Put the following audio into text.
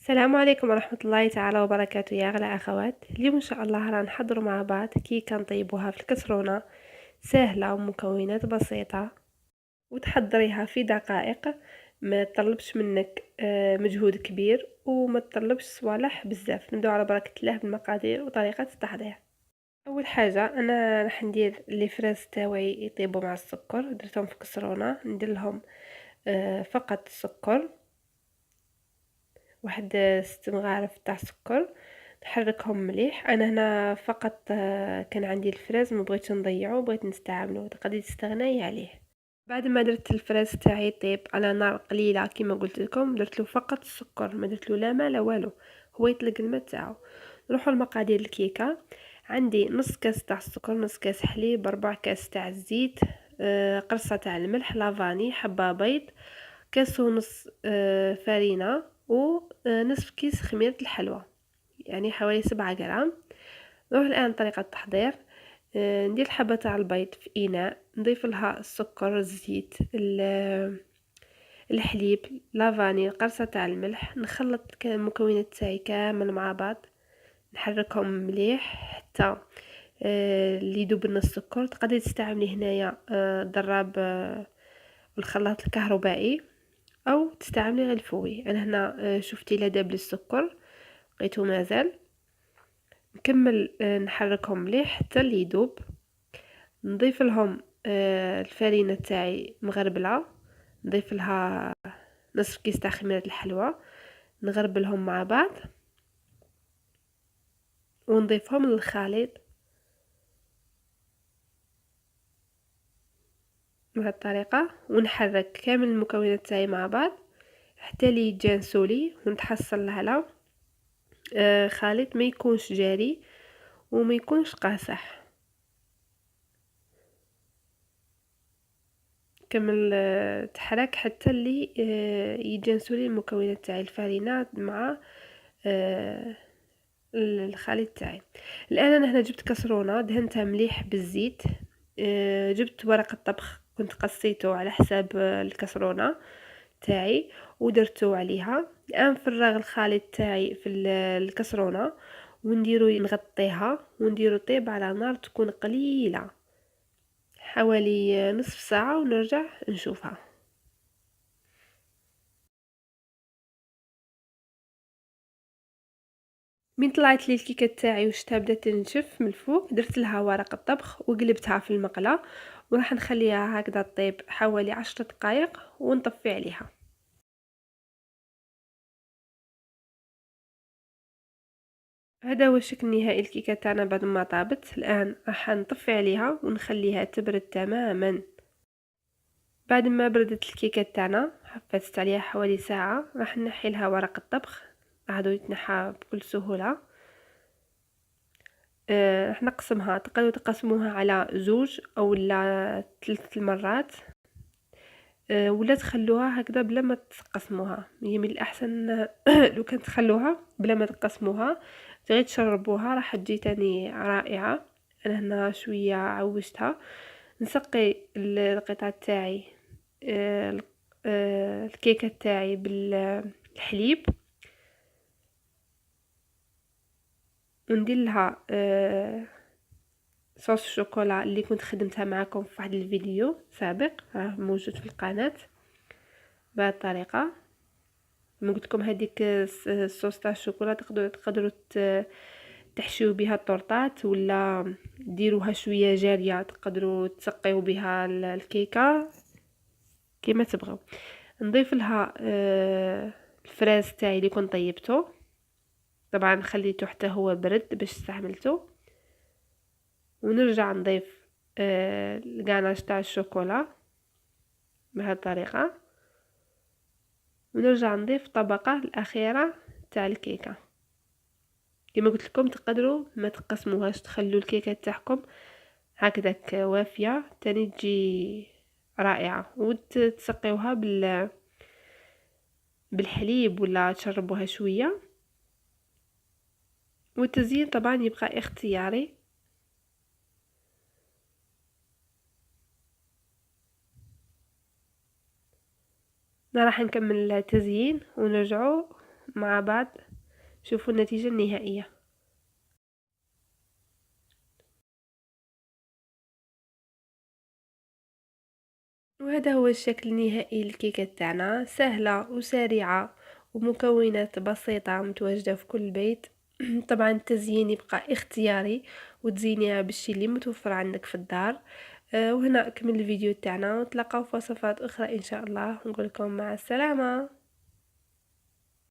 السلام عليكم ورحمة الله تعالى وبركاته يا أغلى أخوات. اليوم إن شاء الله راح نحضروا مع بعض كيكة نطيبوها في الكسرونة، سهلة ومكونات بسيطة وتحضريها في دقائق. ما تطلبش منك مجهود كبير وما تطلبش صوالح بزاف. نبداو على بركة الله بالمقادير وطريقة التحضير. أول حاجة أنا راح ندير لي فريز تاوعي يطيبوا مع السكر، درتهم في كسرونة ندير لهم فقط السكر، واحد 6 مغارف تاع سكر، نحركهم مليح. انا هنا فقط كان عندي الفريز ما بغيتش نضيعه، بغيت نستعمله، تقدري تستغناي عليه. بعد ما درت الفريز تاعي طيب على نار قليله كما قلت لكم، درت له فقط السكر، ما درت له لا ما لا والو، هو يطلق الماء تاعو. نروحوا لمقادير الكيكه. عندي نص كاس تاع السكر، نص كاس حليب، 4 كاس تاع الزيت، قرصه تاع الملح، لافاني، حبه بيض، كاس ونص فرينه، ونصف كيس خميرة الحلوى، يعني حوالي 7 غرام. نروح الآن طريقة التحضير. ندير الحبة تاع البيض في إناء، نضيف لها السكر، الزيت، الحليب، لافاني، قرصة تاع الملح، نخلط المكونات تاعي كامل مع بعض، نحركهم مليح حتى اللي يذوب لنا السكر. تقدري تستعملي هنايا ضراب الخلاط الكهربائي او تستعملي غير الفوري. انا هنا شفتي لا داب السكر لقيته مازال. نكمل نحركهم مليح حتى اللي يذوب. نضيف لهم الفرينه تاعي مغربله، نضيف لها نصف كيس تاع خميره الحلوى، نغربلهم مع بعض ونضيفهم للخليط بهذه الطريقه، ونحرك كامل المكونات تاعي مع بعض حتى لي يتجانسوا لي، ونتحصل على خليط ما يكونش جاري وما يكونش قاصح. كمل تحرك حتى اللي يتجانسوا لي المكونات تاعي، الفرينه مع الخليط تاعي. الان انا هنا جبت كسرونه دهنتها مليح بالزيت، جبت ورق الطبخ كنت قصيته على حساب الكسرونه تاعي ودرته عليها. الان نفرغ الخليط تاعي في الكسرونه ونديرو نغطيها ونديرو طيب على نار تكون قليله حوالي نصف ساعه ونرجع نشوفها. من طلعت لي الكيكه تاعي وشتها بدات تنشف من الفوق، درت لها ورق الطبخ وقلبتها في المقله، وراح نخليها هكذا طيب حوالي 10 دقائق ونطفي عليها. هذا هو الشكل النهائي الكيكه تاعنا بعد ما طابت. الان راح نطفي عليها ونخليها تبرد تماما. بعد ما بردت الكيكه تاعنا حفظت عليها حوالي ساعه، راح نحي لها ورق الطبخ، هذا يتنحى بكل سهوله. راح نقسمها، تقدروا تقسموها على 2 أو 3 مرات، ولا تخلوها هكذا بلا ما تقسموها. هي من الاحسن لو كان تخلوها بلا ما تقسموها غير تشربوها راح تجي تاني رائعه. انا هنا شويه عوجتها. نسقي القطع تاعي، الكيكه تاعي بالحليب، وندير لها صوص الشوكولا اللي كنت خدمتها معكم في واحد الفيديو سابق، راه موجود في القناه بهذه الطريقه. كما قلت لكم هذيك الصوص تاع الشوكولا تقدروا تحشيو بها الطورطات ولا ديروها شويه جاريه، تقدروا تسقيو بها الكيكه كما تبغوا. نضيف لها الفراز تاعي اللي كنت طيبته، طبعا خليته حتى هو برد باش استعملته، ونرجع نضيف الغاناش تاع الشوكولا بهذه الطريقه، ونرجع نضيف الطبقه الاخيره تاع الكيكه. كما قلت لكم تقدروا ما تقسموهاش، تخلوا الكيكه تاعكم هكذاك وافيه تاني تجي رائعه، وتسقيوها بالحليب ولا تشربوها شويه. والتزيين طبعا يبقى اختياري. راح نكمل التزيين ونرجعوا مع بعض. شوفوا النتيجة النهائية. وهذا هو الشكل النهائي للكيكة تاعنا، سهلة وسريعة ومكونات بسيطة متواجدة في كل بيت. طبعا التزيين يبقى اختياري، وتزينيها بالشي اللي متوفر عندك في الدار. وهنا أكمل الفيديو تاعنا، ونتلاقاو في وصفات أخرى إن شاء الله، ونقول لكم مع السلامة.